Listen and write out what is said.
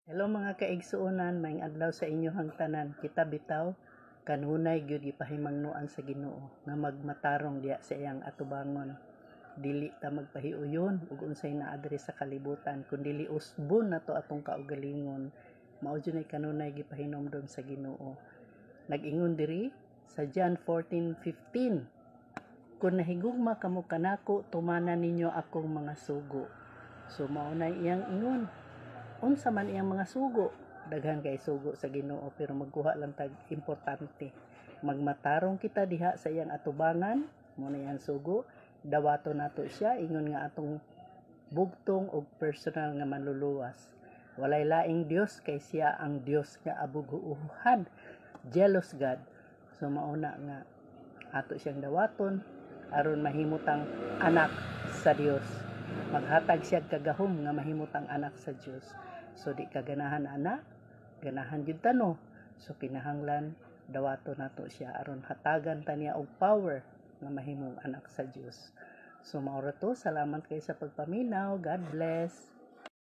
Hello mga kaigsuonan, maayong adlaw sa inyong tanan. Kita bitaw kanunay gyud gipahimangnuan sa Ginoo nga magmatarong diha sa iyang atubangon. Dili ta magpahiuyon ug unsay naa diri sa kalibutan, kundi usbon nato atong kaugalingon. Mao jud ay kanunay gipahinomdom sa Ginoo. Nag-ingon diri sa John 14:15. Kung nahigugma kamo kanako, tumanan ninyo akong mga sugo. So mao na iyang ingon. Unsa man iyang mga sugo, daghan kay sugo sa Ginoo, pero magkuha lang tag importante. Magmatarong kita diha sa iyang atubangan, mo na iyang sugo, dawato nato siya, ingon nga atong bugtong og personal nga manluluwas. Walay laing Dios kay siya ang Dios nga abuguhan, jealous God. So mauna nga ato siyang dawaton aron mahimutang anak sa Dios. Maghatag siya kagahom nga mahimutang anak sa Dios. So di ka ganahan anak, ganahan jud tano. So kinahanglan dawato nato siya aron hatagan ta niya og power nga mahimong anak sa Dios. So mao ra to, salamat kay sa pagpaminaw. God bless.